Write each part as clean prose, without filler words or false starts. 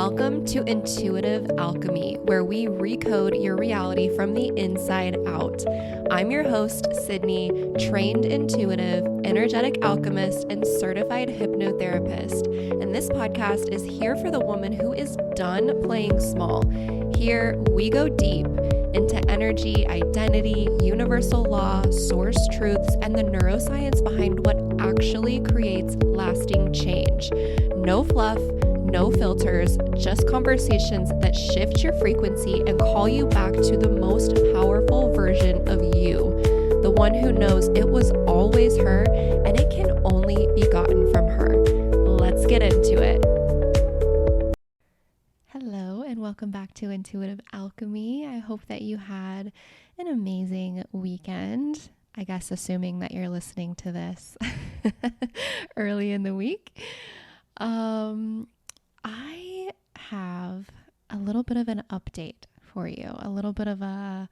Welcome to Intuitive Alchemy, where we recode your reality from the inside out. I'm your host, Sydney, trained intuitive, energetic alchemist, and certified hypnotherapist. And this podcast is here for the woman who is done playing small. Here, we go deep into energy, identity, universal law, source truths, and the neuroscience behind what actually creates lasting change. No fluff, no filters, just conversations that shift your frequency and call you back to the most powerful version of you, the one who knows it was always her and it can only be gotten from her. Let's get into it. Hello, and welcome back to Intuitive Alchemy. I hope that you had an amazing weekend. I guess assuming that you're listening to this early in the week. I have a little bit of an update for you, a little bit of a,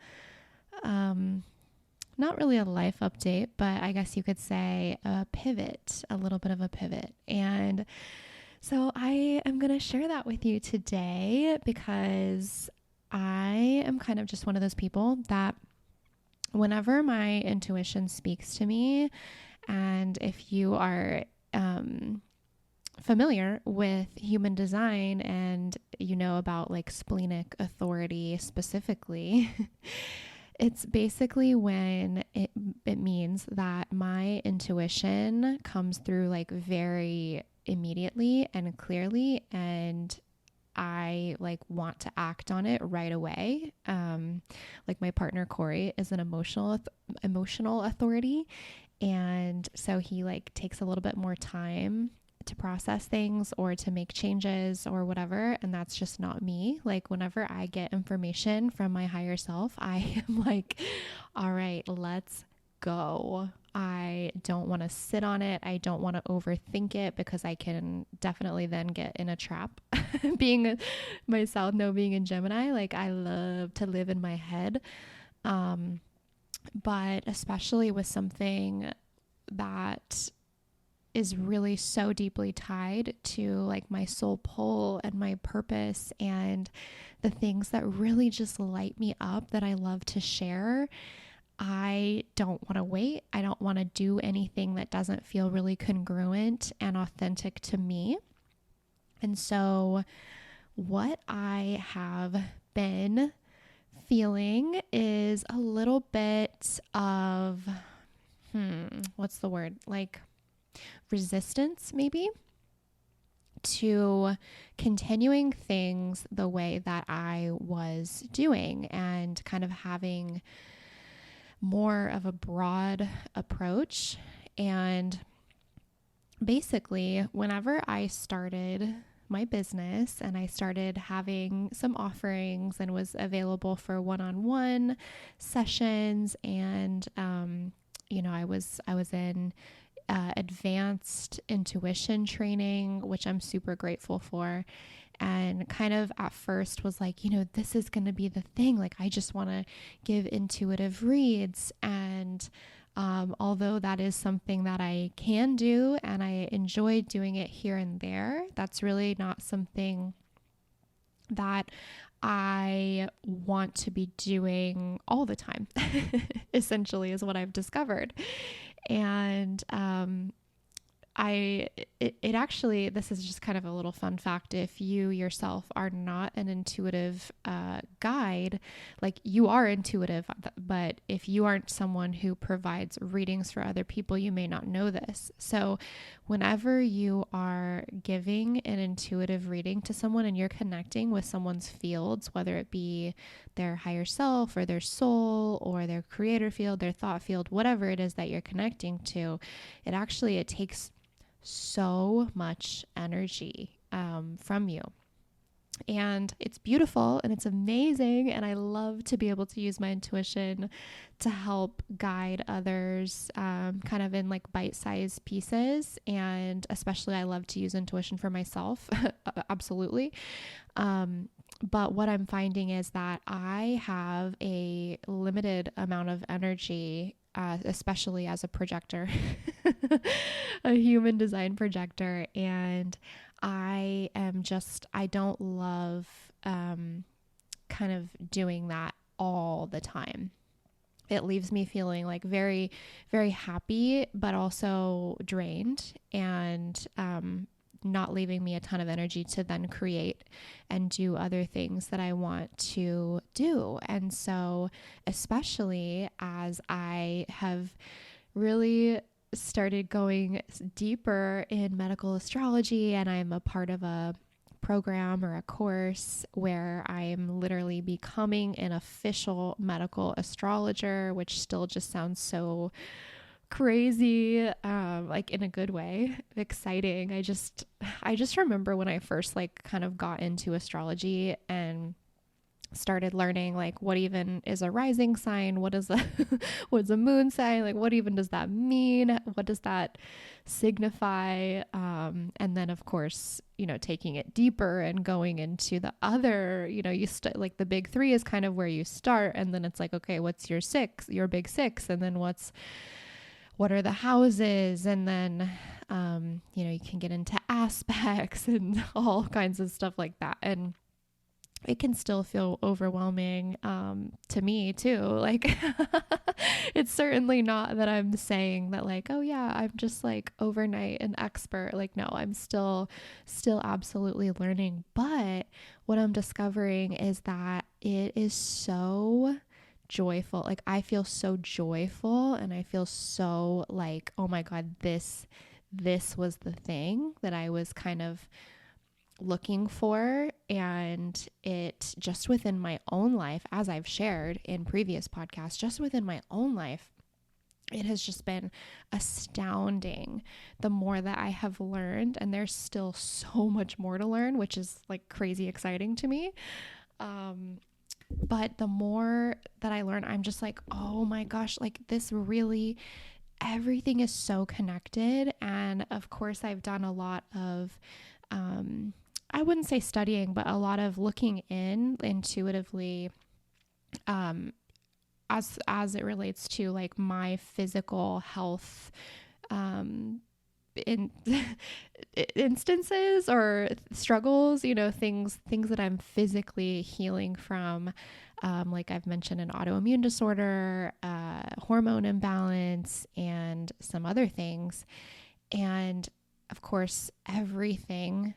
not really a life update, but I guess you could say a pivot, a little bit of a pivot. And so I am going to share that with you today because I am kind of just one of those people that whenever my intuition speaks to me, and if you are, familiar with human design and you know about like splenic authority specifically, it's basically when it means that my intuition comes through like very immediately and clearly, and I like want to act on it right away. Like my partner Corey is an emotional authority, and so he like takes a little bit more time to process things or to make changes or whatever. And that's just not me. Like whenever I get information from my higher self, I am like, all right, let's go. I don't want to sit on it. I don't want to overthink it because I can definitely then get in a trap. Being myself, being in Gemini, like I love to live in my head. But especially with something that is really so deeply tied to like my soul pull and my purpose and the things that really just light me up that I love to share. I don't want to wait. I don't want to do anything that doesn't feel really congruent and authentic to me. And so what I have been feeling is a little bit of, what's the word? Like resistance maybe to continuing things the way that I was doing and kind of having more of a broad approach. And basically, whenever I started my business and I started having some offerings and was available for one-on-one sessions, and I was in advanced intuition training, which I'm super grateful for. And kind of at first was like, this is going to be the thing. Like, I just want to give intuitive reads. And although that is something that I can do and I enjoy doing it here and there, that's really not something that I want to be doing all the time, essentially, is what I've discovered. And it actually, this is just kind of a little fun fact. If you yourself are not an intuitive guide, like you are intuitive, but if you aren't someone who provides readings for other people, you may not know this. So whenever you are giving an intuitive reading to someone and you're connecting with someone's fields, whether it be their higher self or their soul or their creator field, their thought field, whatever it is that you're connecting to, it takes so much energy from you. And it's beautiful and it's amazing. And I love to be able to use my intuition to help guide others kind of in like bite-sized pieces. And especially I love to use intuition for myself. Absolutely. But what I'm finding is that I have a limited amount of energy, especially as a projector, a human design projector. And I don't love kind of doing that all the time. It leaves me feeling like very, very happy, but also drained, and not leaving me a ton of energy to then create and do other things that I want to do. And so, especially as I have really started going deeper in medical astrology, and I'm a part of a program or a course where I'm literally becoming an official medical astrologer, which still just sounds so crazy, like in a good way, exciting. I just remember when I first like kind of got into astrology and started learning like what even is a rising sign, what is a what's a moon sign, like what even does that mean, what does that signify, and then of course, taking it deeper and going into the other, like the big three is kind of where you start, and then it's like, okay, what's your big six, and then what are the houses, and then you can get into aspects and all kinds of stuff like that. And it can still feel overwhelming to me too. Like, it's certainly not that I'm saying that like, oh yeah, I'm just like overnight an expert. Like, no, I'm still absolutely learning. But what I'm discovering is that it is so joyful. Like, I feel so joyful, and I feel so like, oh my God, this was the thing that I was kind of looking for. And it just within my own life, as I've shared in previous podcasts, just within my own life, it has just been astounding the more that I have learned. And there's still so much more to learn, which is like crazy exciting to me. But the more that I learn, I'm just like, oh my gosh, like this really, everything is so connected. And of course, I've done a lot of, I wouldn't say studying, but a lot of looking in intuitively, as it relates to like my physical health, in instances or struggles, things that I'm physically healing from, like I've mentioned, an autoimmune disorder, hormone imbalance, and some other things. And of course, everything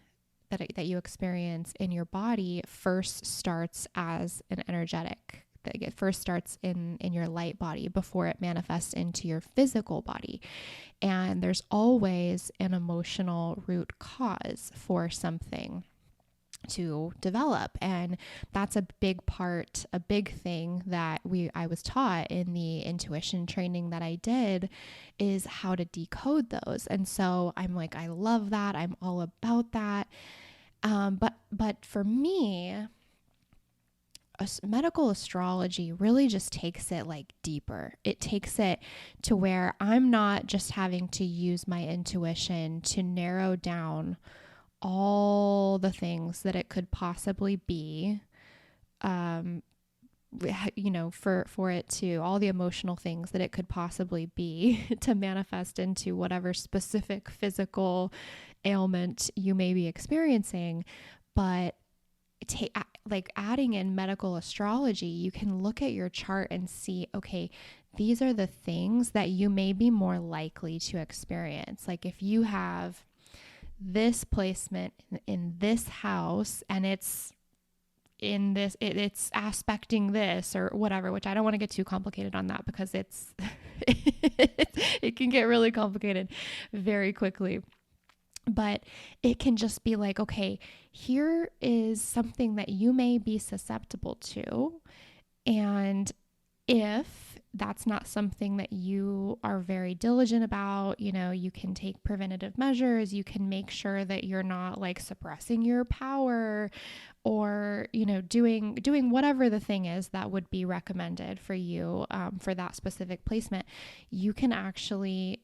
that you experience in your body first starts as an energetic. It first starts in your light body before it manifests into your physical body. And there's always an emotional root cause for something to develop. And that's a big thing that I was taught in the intuition training that I did, is how to decode those. And so I'm like, I love that. I'm all about that. But for me, medical astrology really just takes it like deeper. It takes it to where I'm not just having to use my intuition to narrow down all the things that it could possibly be, for it to, all the emotional things that it could possibly be to manifest into whatever specific physical ailment you may be experiencing. But like adding in medical astrology, you can look at your chart and see, okay, these are the things that you may be more likely to experience. Like if you have this placement in this house, and it's in this, it's aspecting this or whatever, which I don't want to get too complicated on that, because it's it can get really complicated very quickly. But it can just be like, okay, here is something that you may be susceptible to. And if that's not something that you are very diligent about, you can take preventative measures. You can make sure that you're not like suppressing your power, or, doing whatever the thing is that would be recommended for you, for that specific placement. You can actually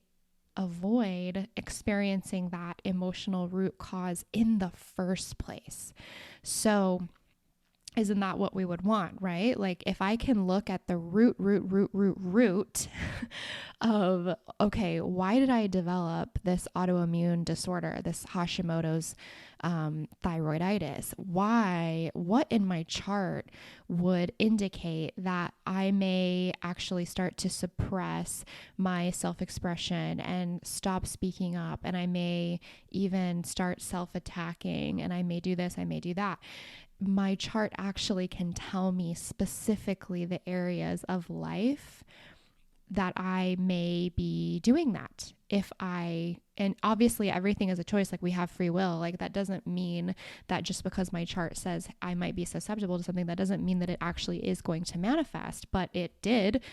avoid experiencing that emotional root cause in the first place. So isn't that what we would want, right? Like if I can look at the root of, okay, why did I develop this autoimmune disorder, this Hashimoto's thyroiditis? Why? What in my chart would indicate that I may actually start to suppress my self-expression and stop speaking up, and I may even start self-attacking, and I may do this, I may do that. My chart actually can tell me specifically the areas of life that I may be doing that. And obviously everything is a choice, like we have free will. Like that doesn't mean that just because my chart says I might be susceptible to something, that doesn't mean that it actually is going to manifest, but it did.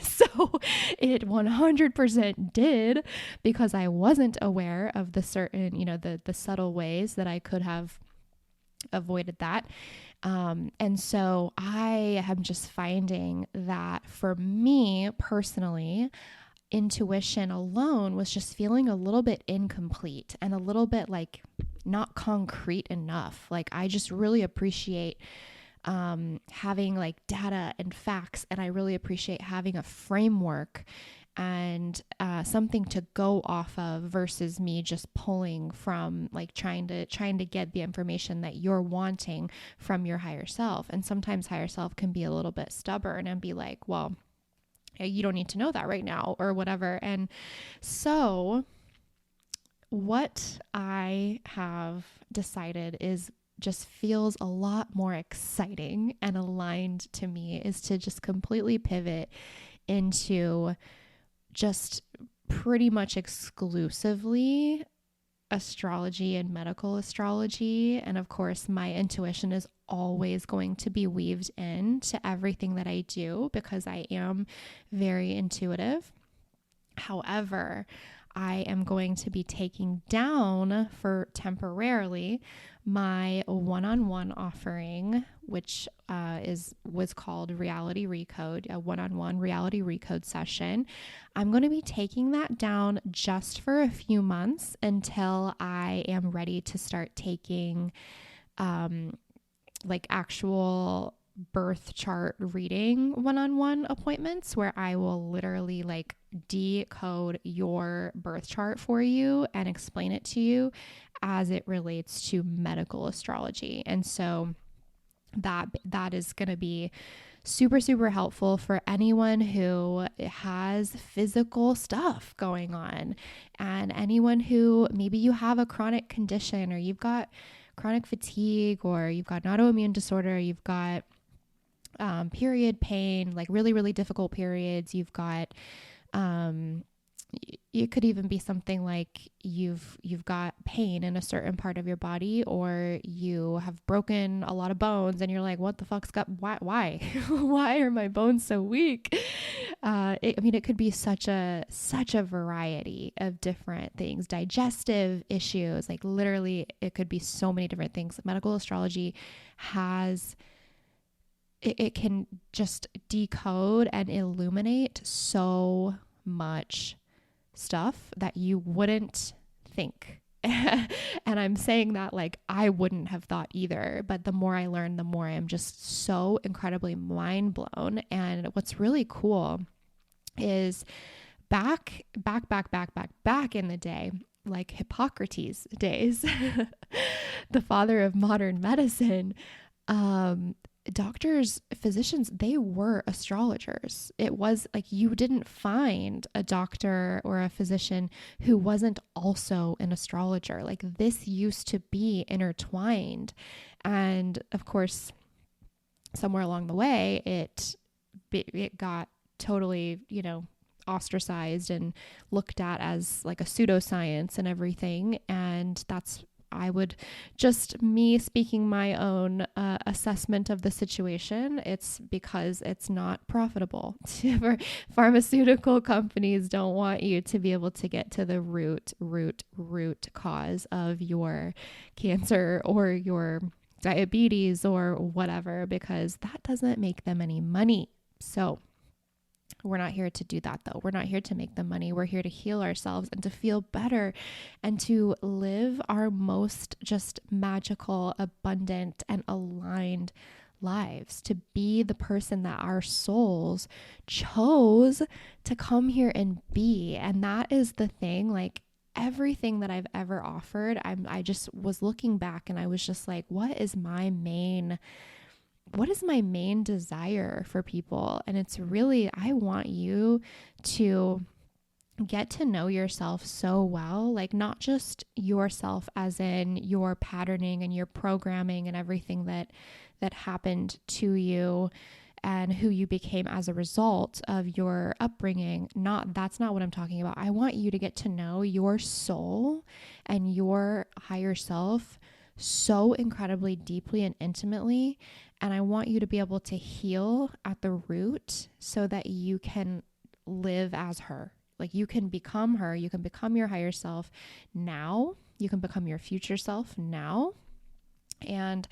So it 100% did, because I wasn't aware of the certain, the subtle ways that I could have avoided that. And so I am just finding that for me personally, intuition alone was just feeling a little bit incomplete and a little bit like not concrete enough. Like I just really appreciate having like data and facts, and I really appreciate having a framework and something to go off of versus me just pulling from like trying to get the information that you're wanting from your higher self. And sometimes higher self can be a little bit stubborn and be like, well, you don't need to know that right now or whatever. And so what I have decided is just feels a lot more exciting and aligned to me is to just completely pivot into just pretty much exclusively astrology and medical astrology. And of course, my intuition is always going to be weaved into everything that I do because I am very intuitive. However, I am going to be taking down for temporarily my one-on-one offering, which was called Reality Recode, a one-on-one Reality Recode session. I'm going to be taking that down just for a few months until I am ready to start taking like actual birth chart reading one-on-one appointments where I will literally like decode your birth chart for you and explain it to you as it relates to medical astrology. And so that is going to be super, super helpful for anyone who has physical stuff going on, and anyone who maybe you have a chronic condition, or you've got chronic fatigue, or you've got an autoimmune disorder, you've got period pain, like really, really difficult periods. You've got, it could even be something like you've got pain in a certain part of your body, or you have broken a lot of bones and you're like, what the fuck's got, why, why are my bones so weak? It could be such a variety of different things, digestive issues, like literally it could be so many different things. Medical astrology has it can just decode and illuminate so much stuff that you wouldn't think. And I'm saying that like I wouldn't have thought either, but the more I learn, the more I'm just so incredibly mind blown. And what's really cool is back in the day, like Hippocrates days, the father of modern medicine, doctors, physicians, they were astrologers. It was like you didn't find a doctor or a physician who wasn't also an astrologer. Like this used to be intertwined. And of course, somewhere along the way, it got totally, ostracized and looked at as like a pseudoscience and everything. And that's me speaking my own assessment of the situation. It's because it's not profitable. Pharmaceutical companies don't want you to be able to get to the root cause of your cancer or your diabetes or whatever, because that doesn't make them any money. So we're not here to do that though. We're not here to make the money. We're here to heal ourselves and to feel better and to live our most just magical, abundant, and aligned lives, to be the person that our souls chose to come here and be. And that is the thing, like everything that I've ever offered, I just was looking back and I was just like, what is my main desire for people? And it's really, I want you to get to know yourself so well, like not just yourself as in your patterning and your programming and everything that happened to you and who you became as a result of your upbringing. That's not what I'm talking about. I want you to get to know your soul and your higher self so incredibly deeply and intimately. And I want you to be able to heal at the root so that you can live as her. Like you can become her, you can become your higher self now, you can become your future self now, and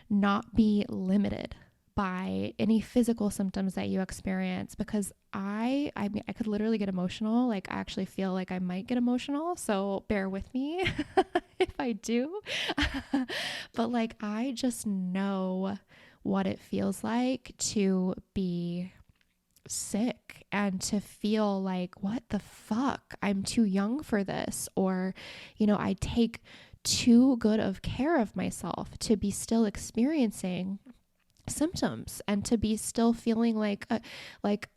not be limited by any physical symptoms that you experience. Because I mean, I could literally get emotional. Like I actually feel like I might get emotional. So bear with me if I do. But like, I just know what it feels like to be sick and to feel like, what the fuck? I'm too young for this. Or, I take too good of care of myself to be still experiencing symptoms and to be still feeling like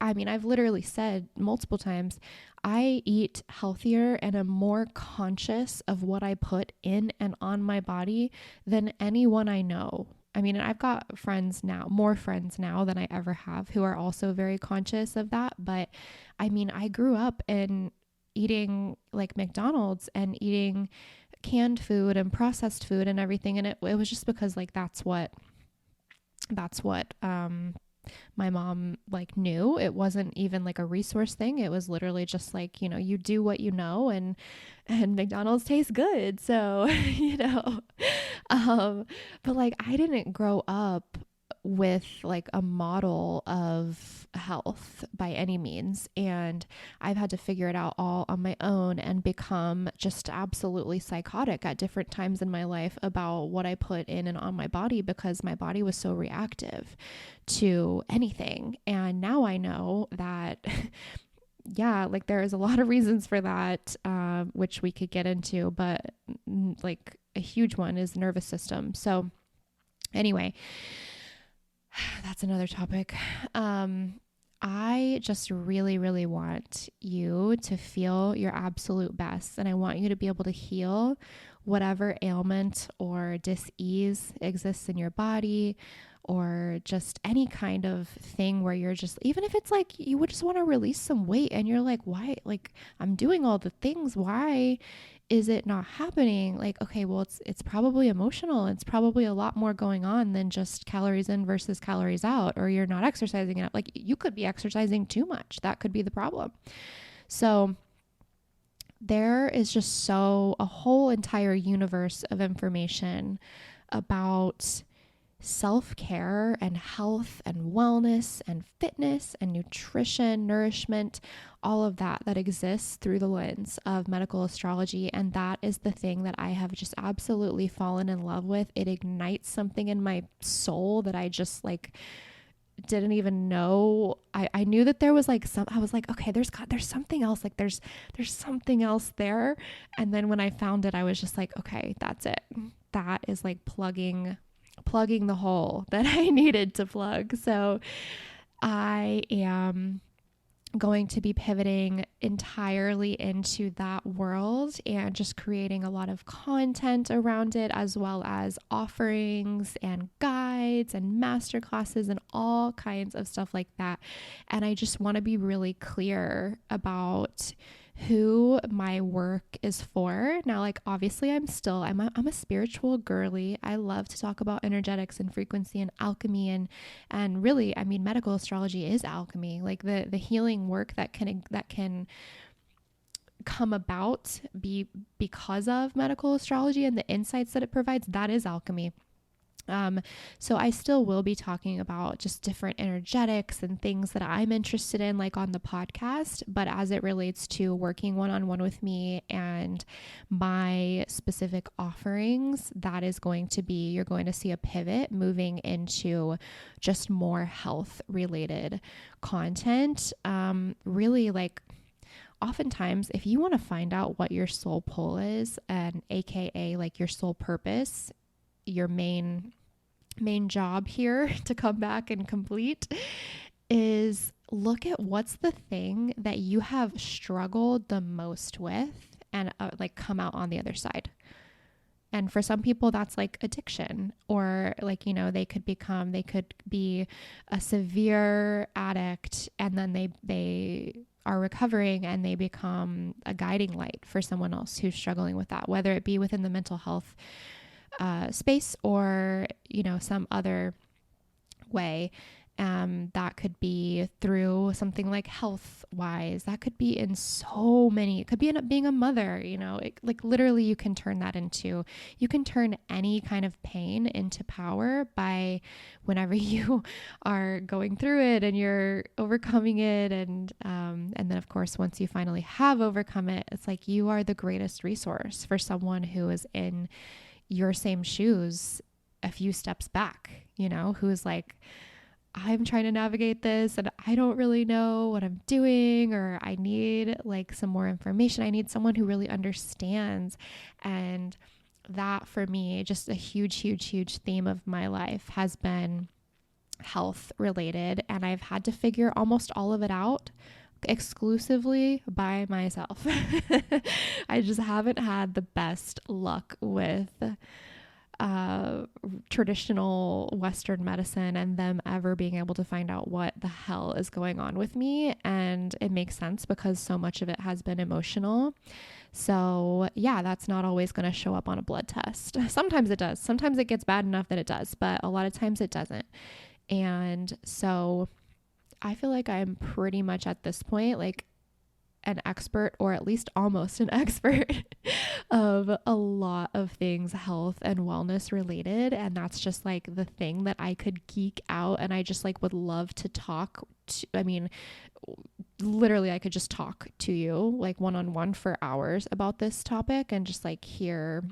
I mean, I've literally said multiple times, I eat healthier and am more conscious of what I put in and on my body than anyone I know. I mean, I've got friends now, more friends now than I ever have, who are also very conscious of that. But I mean, I grew up in eating like McDonald's and eating canned food and processed food and everything. And it was just because like, that's what my mom like knew. It wasn't even like a resource thing. It was literally just like, you do what you know, and McDonald's tastes good. So, but like, I didn't grow up with like a model of health by any means. And I've had to figure it out all on my own and become just absolutely psychotic at different times in my life about what I put in and on my body, because my body was so reactive to anything. And now I know that yeah, like there is a lot of reasons for that, which we could get into, but like a huge one is nervous system. So anyway, that's another topic. I just really, really want you to feel your absolute best. And I want you to be able to heal whatever ailment or dis-ease exists in your body, or just any kind of thing where you're just, even if it's like you would just want to release some weight and you're like, why, like I'm doing all the things, why is it not happening? Like, okay, well, it's probably emotional. It's probably a lot more going on than just calories in versus calories out, or you're not exercising enough. Like you could be exercising too much. That could be the problem. So there is just a whole entire universe of information about self-care and health and wellness and fitness and nutrition, nourishment, all of that exists through the lens of medical astrology. And that is the thing that I have just absolutely fallen in love with. It ignites something in my soul that I just like didn't even know. I knew that there was like I was like, okay, there's something else. Like there's something else there. And then when I found it, I was just like, okay, that's it. That is like plugging the hole that I needed to plug. So I am going to be pivoting entirely into that world and just creating a lot of content around it, as well as offerings and guides and masterclasses and all kinds of stuff like that. And I just want to be really clear about who my work is for. Now, like, obviously I'm a spiritual girly. I love to talk about energetics and frequency and alchemy and really, I mean, medical astrology is alchemy. Like the healing work that can come about because of medical astrology and the insights that it provides, that is alchemy. So I still will be talking about just different energetics and things that I'm interested in, like on the podcast, but as it relates to working one-on-one with me and my specific offerings, that is going to be, you're going to see a pivot moving into just more health related content. Really, like, oftentimes, if you want to find out what your soul pull is, and AKA like your soul purpose, your main job here to come back and complete, is look at what's the thing that you have struggled the most with and like come out on the other side. And for some people, that's like addiction, or like, you know, they could be a severe addict, and then they are recovering and they become a guiding light for someone else who's struggling with that, whether it be within the mental health space or, you know, some other way. That could be through something like health wise. That could be in so many, it could be in being a mother, you know, like literally you can turn any kind of pain into power by whenever you are going through it and you're overcoming it. And then of course, once you finally have overcome it, it's like you are the greatest resource for someone who is in your same shoes a few steps back, you know, who's like, I'm trying to navigate this and I don't really know what I'm doing, or I need like some more information. I need someone who really understands. And that for me, just a huge, huge, huge theme of my life has been health related. And I've had to figure almost all of it out exclusively by myself. I just haven't had the best luck with traditional Western medicine and them ever being able to find out what the hell is going on with me. And it makes sense because so much of it has been emotional. So yeah, that's not always going to show up on a blood test. Sometimes it does. Sometimes it gets bad enough that it does, but a lot of times it doesn't. And so I feel like I'm pretty much at this point, like an expert, or at least almost an expert of a lot of things health and wellness related. And that's just like the thing that I could geek out, and I just like would love to talk to, I mean, literally I could just talk to you like one-on-one for hours about this topic and just like hear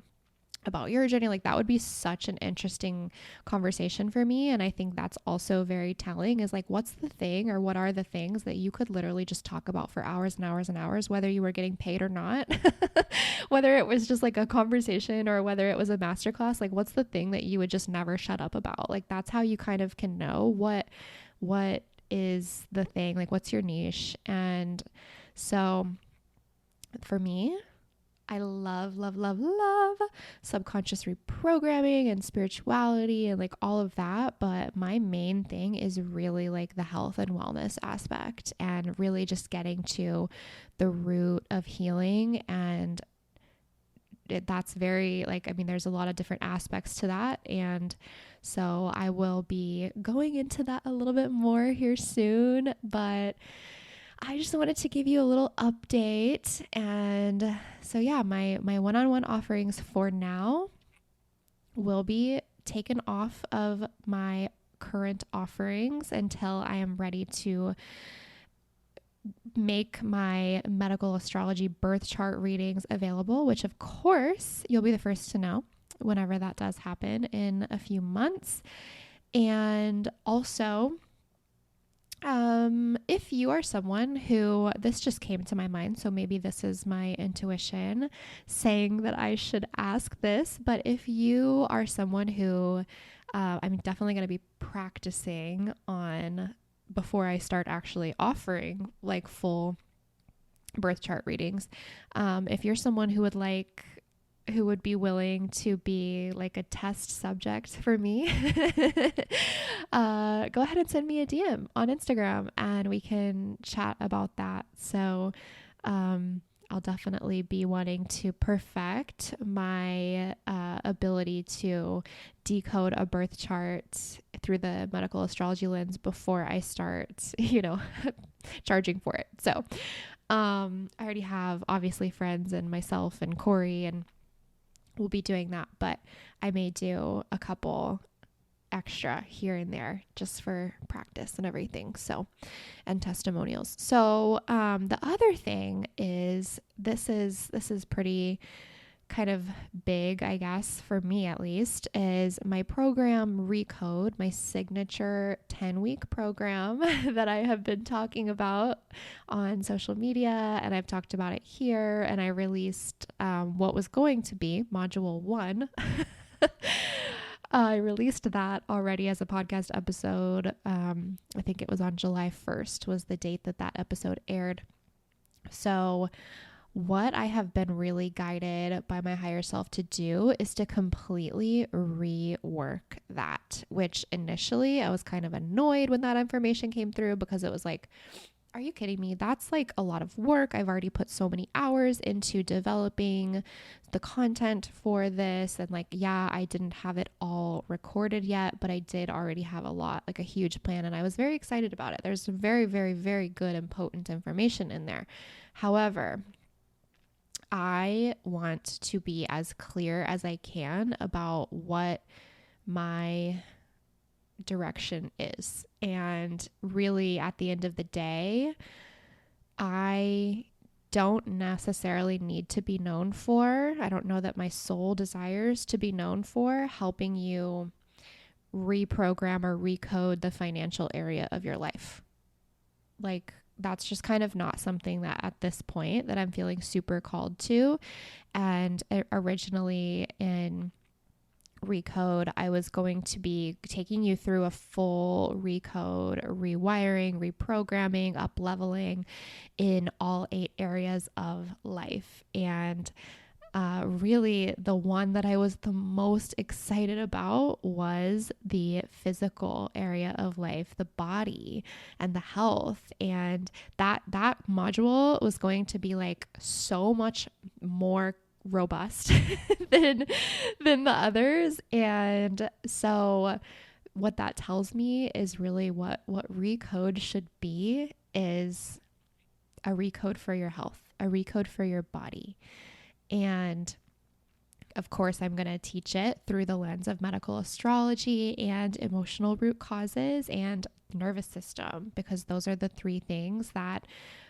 about your journey. Like that would be such an interesting conversation for me. And I think that's also very telling, is like, what's the thing, or what are the things that you could literally just talk about for hours and hours and hours, whether you were getting paid or not, whether it was just like a conversation or whether it was a masterclass. Like what's the thing that you would just never shut up about? Like that's how you kind of can know what is the thing, like what's your niche. And so for me, I love, love, love, love subconscious reprogramming and spirituality and like all of that. But my main thing is really like the health and wellness aspect, and really just getting to the root of healing. And that's very like, I mean, there's a lot of different aspects to that. And so I will be going into that a little bit more here soon, but I just wanted to give you a little update. And so yeah, my one-on-one offerings for now will be taken off of my current offerings until I am ready to make my medical astrology birth chart readings available, which of course you'll be the first to know whenever that does happen in a few months. And also, if you are someone who, this just came to my mind, so maybe this is my intuition saying that I should ask this, but if you are someone who, I'm definitely going to be practicing on before I start actually offering like full birth chart readings. If you're someone who would be willing to be like a test subject for me, go ahead and send me a DM on Instagram and we can chat about that. So I'll definitely be wanting to perfect my ability to decode a birth chart through the medical astrology lens before I start, charging for it. So I already have obviously friends and myself and Corey, and we'll be doing that, but I may do a couple extra here and there just for practice and everything. So, and testimonials. So, the other thing is, this is pretty kind of big, I guess, for me at least, is my program Recode, my signature 10-week program that I have been talking about on social media, and I've talked about it here, and I released what was going to be module 1. I released that already as a podcast episode. I think it was on July 1st was the date that that episode aired. So what I have been really guided by my higher self to do is to completely rework that, which initially I was kind of annoyed when that information came through because it was like, are you kidding me? That's like a lot of work. I've already put so many hours into developing the content for this. And like, yeah, I didn't have it all recorded yet, but I did already have a lot, like a huge plan. And I was very excited about it. There's some very, very, very good and potent information in there. However, I want to be as clear as I can about what my direction is. And really, at the end of the day, I don't necessarily need to be known for, I don't know that my soul desires to be known for helping you reprogram or recode the financial area of your life. Like, that's just kind of not something that at this point that I'm feeling super called to. And originally in Recode, I was going to be taking you through a full recode, rewiring, reprogramming, up leveling in all 8 areas of life. And really the one that I was the most excited about was the physical area of life, the body and the health. And that module was going to be like so much more robust than the others. And so what that tells me is really what recode should be is a recode for your health, a recode for your body. And of course, I'm going to teach it through the lens of medical astrology and emotional root causes and nervous system, because those are the 3 things that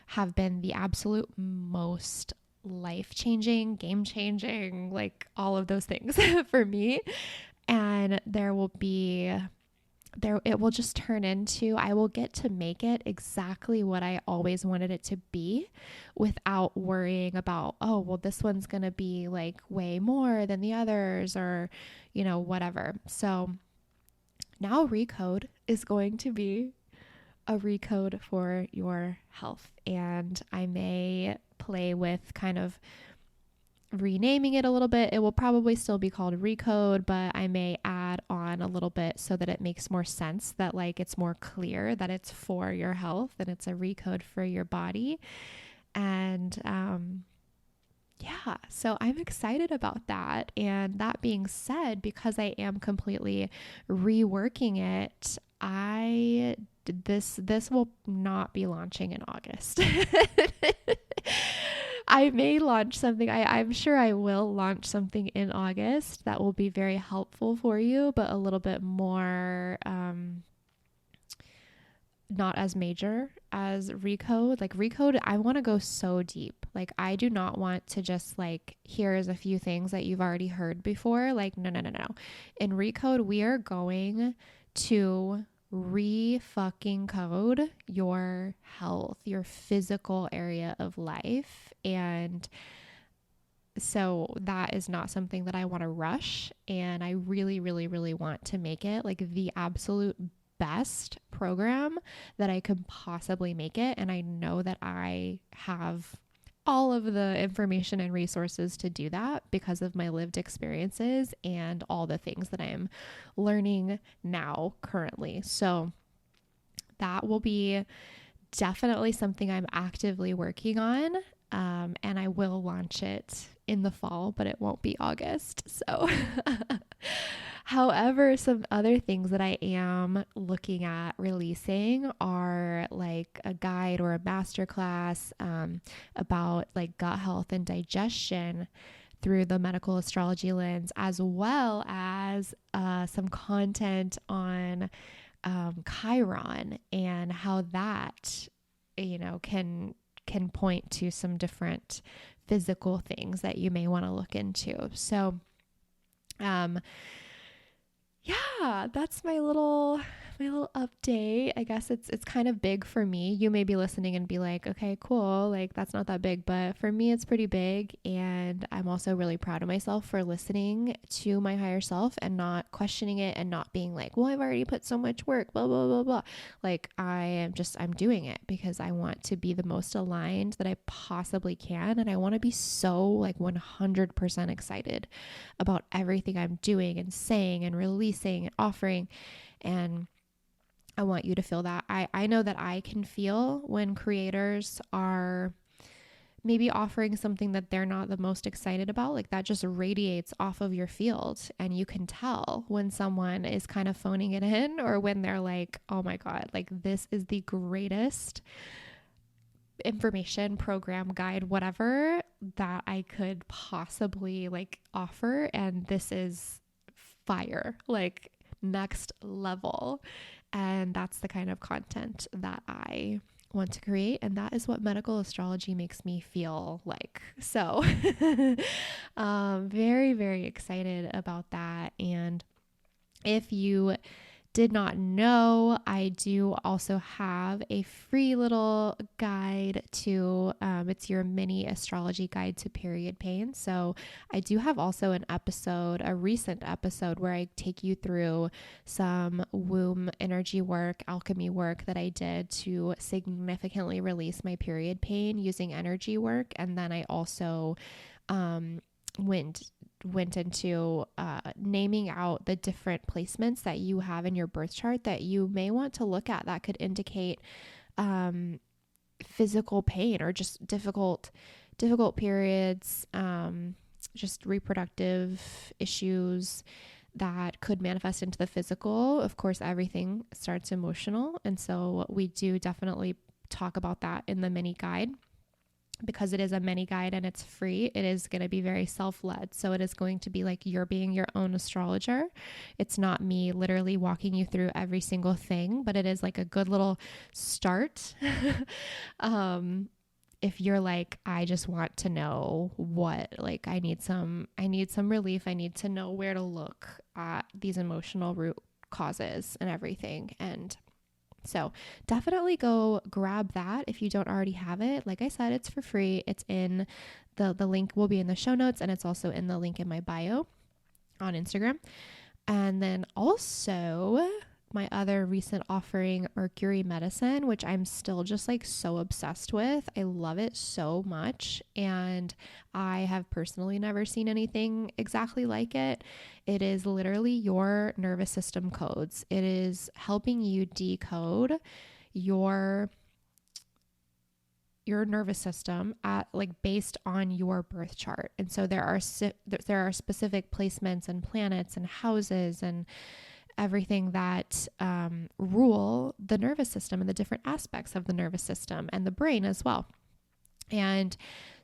have been the absolute most life-changing, game-changing, like all of those things for me. And it will just turn into, I will get to make it exactly what I always wanted it to be without worrying about, oh, well, this one's going to be like way more than the others or, whatever. So now Recode is going to be a recode for your health. And I may play with kind of renaming it a little bit. It will probably still be called Recode, but I may add on a little bit so that it makes more sense, that like it's more clear that it's for your health and it's a recode for your body. And yeah, so I'm excited about that. And that being said, because I am completely reworking it, this will not be launching in August. I may launch something. I'm sure I will launch something in August that will be very helpful for you, but a little bit more, not as major as Recode. Like Recode, I want to go so deep. Like I do not want to just like, here's a few things that you've already heard before. Like, no. In Recode, we are going to re-fucking code your health, your physical area of life. And so that is not something that I want to rush. And I really, really, really want to make it like the absolute best program that I could possibly make it. And I know that I have all of the information and resources to do that because of my lived experiences and all the things that I'm learning now currently. So that will be definitely something I'm actively working on. And I will launch it in the fall, but it won't be August. So however, some other things that I am looking at releasing are like a guide or a masterclass about like gut health and digestion through the medical astrology lens, as well as some content on Chiron and how that, can can point to some different physical things that you may want to look into. So, yeah, that's my little update. I guess it's kind of big for me. You may be listening and be like, okay, cool. Like that's not that big, but for me it's pretty big. And I'm also really proud of myself for listening to my higher self and not questioning it and not being like, well, I've already put so much work, blah, blah, blah, blah. Like I'm doing it because I want to be the most aligned that I possibly can. And I want to be so like 100% excited about everything I'm doing and saying and releasing and offering. And I want you to feel that. I know that I can feel when creators are maybe offering something that they're not the most excited about, like that just radiates off of your field. And you can tell when someone is kind of phoning it in or when they're like, oh my God, like this is the greatest information, program, guide, whatever that I could possibly like offer. And this is fire, like next level. And that's the kind of content that I want to create. And that is what medical astrology makes me feel like. So very, very excited about that. And if you did not know, I do also have a free little guide to, it's your mini astrology guide to period pain. So I do have also a recent episode where I take you through some womb energy work, alchemy work that I did to significantly release my period pain using energy work. And then I also, went into naming out the different placements that you have in your birth chart that you may want to look at that could indicate physical pain or just difficult periods, just reproductive issues that could manifest into the physical. Of course, everything starts emotional. And so we do definitely talk about that in the mini guide. Because it is a mini guide and it's free, it is going to be very self-led. So it is going to be like you're being your own astrologer. It's not me literally walking you through every single thing, but it is like a good little start. If you're like, I just want to know what, like, I need some relief. I need to know where to look at these emotional root causes and everything. And so definitely go grab that if you don't already have it. Like I said, it's for free. It's in the link will be in the show notes, and it's also in the link in my bio on Instagram. And then also my other recent offering, Mercury Medicine, which I'm still just like so obsessed with. I love it so much. And I have personally never seen anything exactly like it. It is literally your nervous system codes. It is helping you decode your nervous system at like based on your birth chart. And so there are specific placements and planets and houses and everything that rule the nervous system and the different aspects of the nervous system and the brain as well. And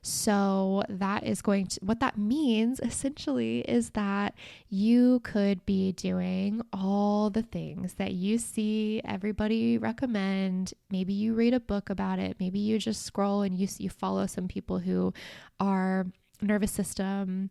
so that is what that means essentially is that you could be doing all the things that you see everybody recommend. Maybe you read a book about it. Maybe you just scroll and you follow some people who are nervous system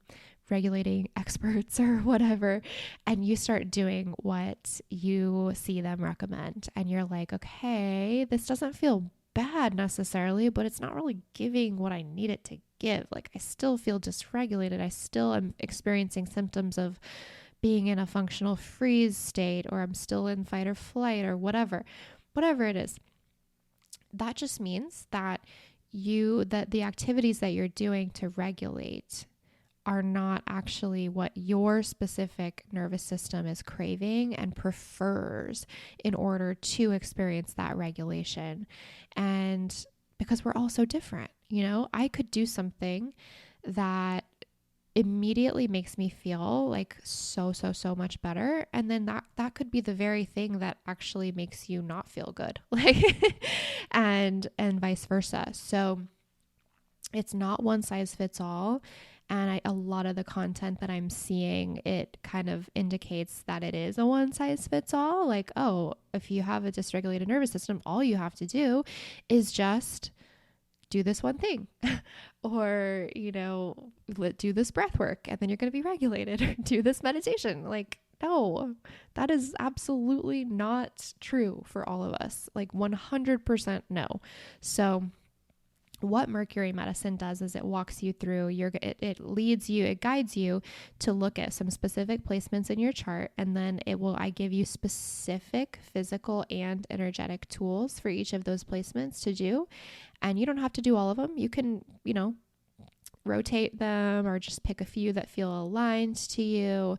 regulating experts or whatever, and you start doing what you see them recommend. And you're like, okay, this doesn't feel bad necessarily, but it's not really giving what I need it to give. Like I still feel dysregulated. I still am experiencing symptoms of being in a functional freeze state, or I'm still in fight or flight or whatever it is. That just means that the activities that you're doing to regulate are not actually what your specific nervous system is craving and prefers in order to experience that regulation. And because we're all so different, I could do something that immediately makes me feel like so much better. And then that could be the very thing that actually makes you not feel good. Like, and vice versa. So it's not one size fits all. And a lot of the content that I'm seeing, it kind of indicates that it is a one size fits all. Like, oh, if you have a dysregulated nervous system, all you have to do is just do this one thing or, do this breath work and then you're going to be regulated, or do this meditation. Like, no, that is absolutely not true for all of us. Like 100% no. So what Mercury medicine does is it walks you through it guides you to look at some specific placements in your chart. And then I give you specific physical and energetic tools for each of those placements to do. And you don't have to do all of them. You can, rotate them or just pick a few that feel aligned to you.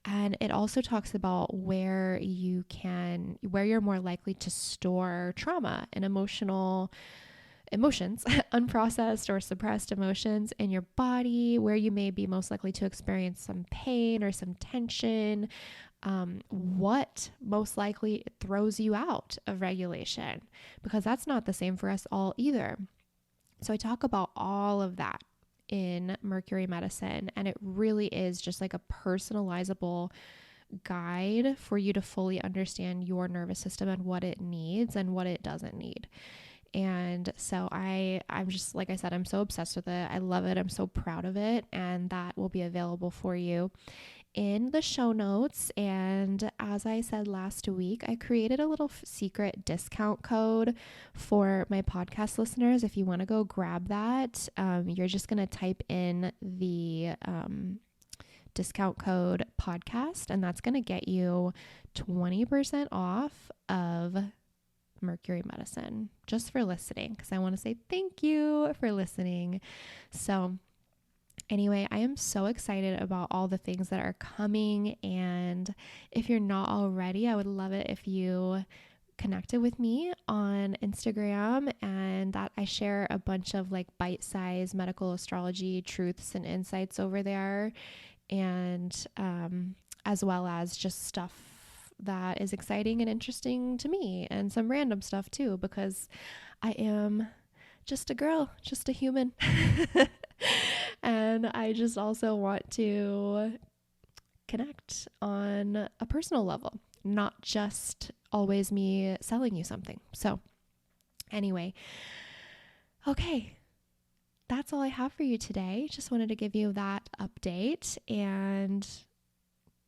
And it also talks about where you're more likely to store trauma and emotions, unprocessed or suppressed emotions in your body, where you may be most likely to experience some pain or some tension, what most likely throws you out of regulation, because that's not the same for us all either. So I talk about all of that in Mercury medicine, and it really is just like a personalizable guide for you to fully understand your nervous system and what it needs and what it doesn't need. And so I'm just, like I said, I'm so obsessed with it. I love it. I'm so proud of it. And that will be available for you in the show notes. And as I said last week, I created a little secret discount code for my podcast listeners. If you want to go grab that, you're just going to type in the discount code podcast, and that's going to get you 20% off of Mercury medicine, just for listening, because I want to say thank you for listening. So anyway, I am so excited about all the things that are coming. And if you're not already, I would love it if you connected with me on Instagram, and that I share a bunch of like bite-sized medical astrology truths and insights over there. And as well as just stuff that is exciting and interesting to me, and some random stuff too, because I am just a girl, just a human. And I just also want to connect on a personal level, not just always me selling you something. So anyway, okay, that's all I have for you today. Just wanted to give you that update. And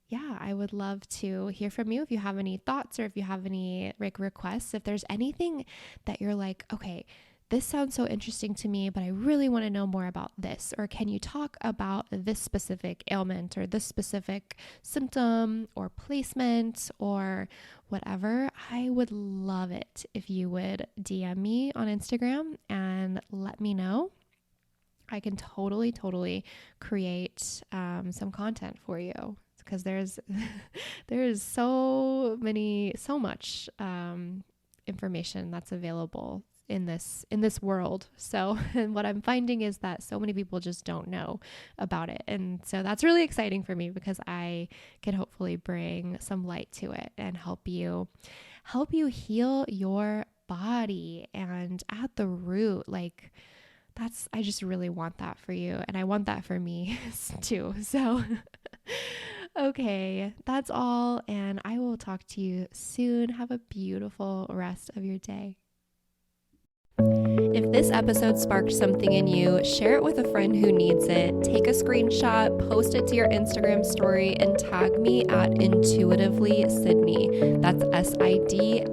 yeah, I would love to hear from you if you have any thoughts, or if you have any requests. If there's anything that you're like, okay, this sounds so interesting to me, but I really want to know more about this. Or can you talk about this specific ailment or this specific symptom or placement or whatever? I would love it if you would DM me on Instagram and let me know. I can totally create some content for you, because there is so much information that's available in this world. So, and what I'm finding is that so many people just don't know about it. And so that's really exciting for me, because I can hopefully bring some light to it and help you heal your body. And at the root, like, I just really want that for you. And I want that for me too. So, okay, that's all. And I will talk to you soon. Have a beautiful rest of your day. If this episode sparked something in you, share it with a friend who needs it. Take a screenshot, post it to your Instagram story, and tag me at Intuitively Sydney. That's SIDNEY.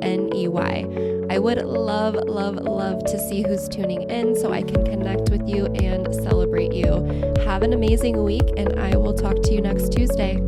I would love to see who's tuning in so I can connect with you and celebrate you. Have an amazing week, and I will talk to you next Tuesday.